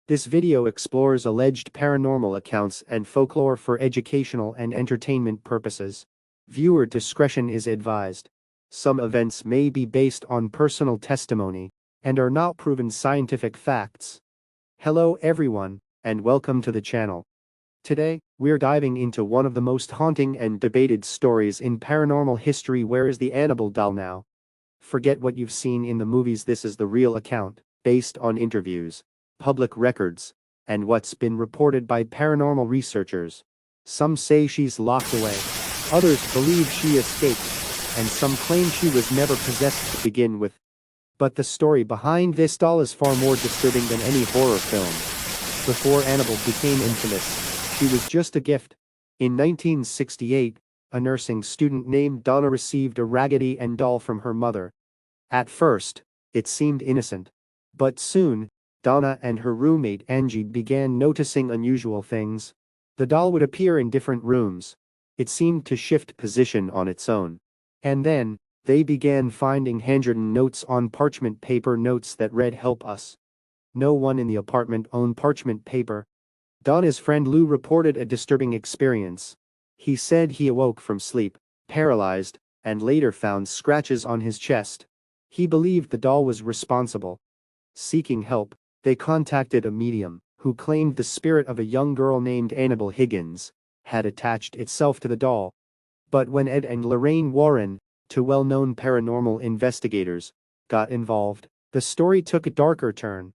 This video explores alleged paranormal accounts and folklore for educational and entertainment purposes. Viewer discretion is advised. Some events may be based on personal testimony and are not proven scientific facts. Hello everyone, and welcome to the channel. Today, we're diving into one of the most haunting and debated stories in paranormal history. Where is the Annabelle doll now? Forget what you've seen in the movies. This is the real account, based on interviews, public records, and what's been reported by paranormal researchers. Some say she's locked away, others believe she escaped, and some claim she was never possessed to begin with. But the story behind this doll is far more disturbing than any horror film. Before Annabelle became infamous, she was just a gift. In 1968, a nursing student named Donna received a Raggedy Ann doll from her mother. At first, it seemed innocent. But soon, Donna and her roommate Angie began noticing unusual things. The doll would appear in different rooms. It seemed to shift position on its own. And then, they began finding handwritten notes on parchment paper, notes that read, "Help us." No one in the apartment owned parchment paper. Donna's friend Lou reported a disturbing experience. He said he awoke from sleep, paralyzed, and later found scratches on his chest. He believed the doll was responsible. Seeking help, they contacted a medium, who claimed the spirit of a young girl named Annabelle Higgins had attached itself to the doll. But when Ed and Lorraine Warren, two well-known paranormal investigators, got involved, the story took a darker turn.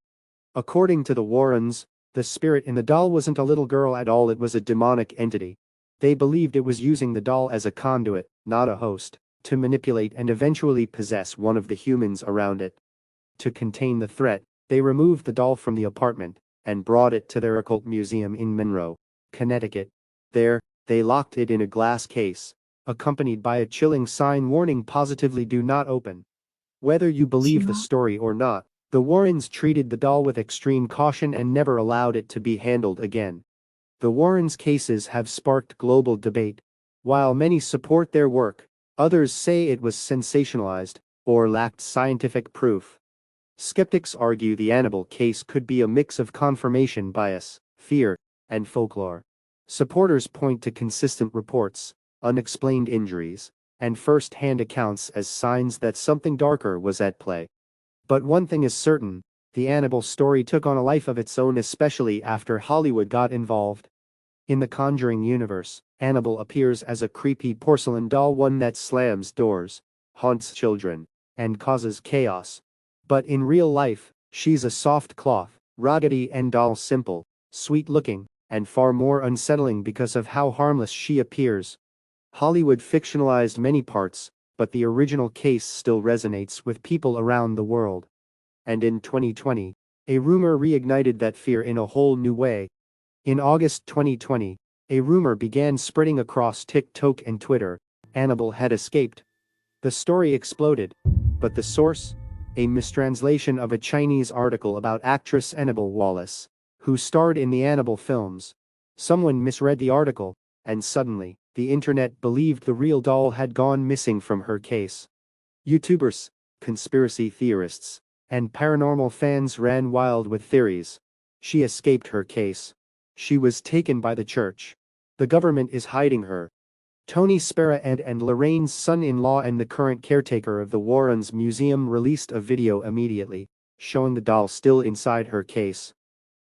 According to the Warrens, the spirit in the doll wasn't a little girl at all. It was a demonic entity. They believed it was using the doll as a conduit, not a host, to manipulate and eventually possess one of the humans around it. To contain the threat, they removed the doll from the apartment and brought it to their occult museum in Monroe, Connecticut. There, they locked it in a glass case, accompanied by a chilling sign warning, "Positively do not open." Whether you believe the story or not, the Warrens treated the doll with extreme caution and never allowed it to be handled again. The Warrens' cases have sparked global debate. While many support their work, others say it was sensationalized or lacked scientific proof. Skeptics argue the Annabelle case could be a mix of confirmation bias, fear, and folklore. Supporters point to consistent reports, unexplained injuries, and first-hand accounts as signs that something darker was at play. But one thing is certain, the Annabelle story took on a life of its own, especially after Hollywood got involved. In the Conjuring universe, Annabelle appears as a creepy porcelain doll, one that slams doors, haunts children, and causes chaos. But in real life, she's a soft cloth, Raggedy Ann doll, simple, sweet-looking, and far more unsettling because of how harmless she appears. Hollywood fictionalized many parts, but the original case still resonates with people around the world. And in 2020, a rumor reignited that fear in a whole new way. In August 2020, a rumor began spreading across TikTok and Twitter: Annabelle had escaped. The story exploded, but the source? A mistranslation of a Chinese article about actress Annabelle Wallis, who starred in the Annabelle films. Someone misread the article, and suddenly, the internet believed the real doll had gone missing from her case. YouTubers, conspiracy theorists, and paranormal fans ran wild with theories. She escaped her case. She was taken by the church. The government is hiding her. Tony Spera, Ed and Lorraine's son-in-law and the current caretaker of the Warrens Museum, released a video immediately, showing the doll still inside her case.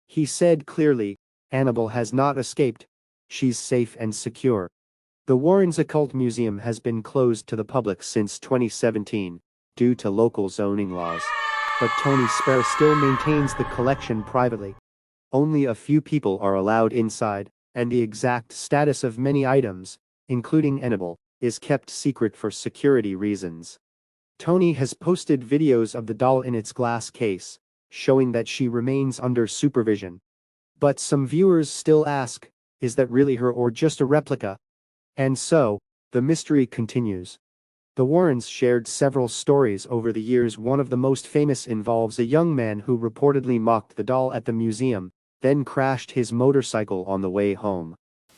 He said clearly, "Annabelle has not escaped. She's safe and secure." The Warrens Occult Museum has been closed to the public since 2017, due to local zoning laws. But Tony Spera still maintains the collection privately. Only a few people are allowed inside, and the exact status of many items, including Annabelle, is kept secret for security reasons. Tony has posted videos of the doll in its glass case, showing that she remains under supervision. But some viewers still ask, is that really her or just a replica? And so, the mystery continues. The Warrens shared several stories over the years. One of the most famous involves a young man who reportedly mocked the doll at the museum, then crashed his motorcycle on the way home.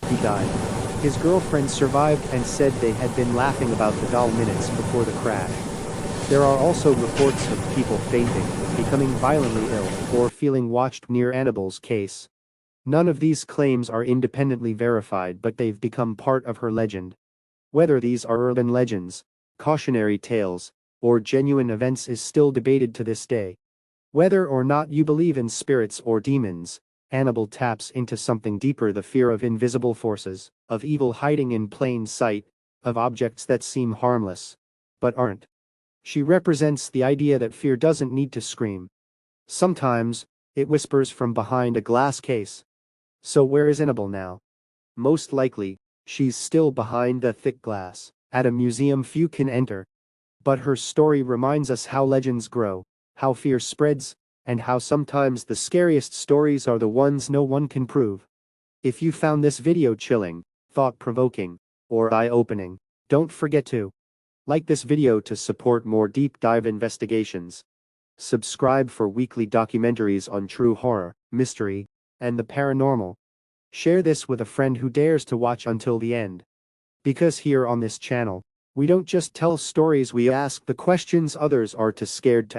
He died. His girlfriend survived and said they had been laughing about the doll minutes before the crash. There are also reports of people fainting, becoming violently ill, or feeling watched near Annabelle's case. None of these claims are independently verified, but they've become part of her legend. Whether these are urban legends, cautionary tales, or genuine events is still debated to this day. Whether or not you believe in spirits or demons, Annabelle taps into something deeper: the fear of invisible forces, of evil hiding in plain sight, of objects that seem harmless, but aren't. She represents the idea that fear doesn't need to scream. Sometimes, it whispers from behind a glass case. So where is Annabelle now? Most likely, she's still behind the thick glass, at a museum few can enter. But her story reminds us how legends grow, how fear spreads, and how sometimes the scariest stories are the ones no one can prove. If you found this video chilling, thought-provoking, or eye-opening, don't forget to like this video to support more deep dive investigations. Subscribe for weekly documentaries on true horror, mystery, and the paranormal. Share this with a friend who dares to watch until the end. Because here on this channel, we don't just tell stories, we ask the questions others are too scared to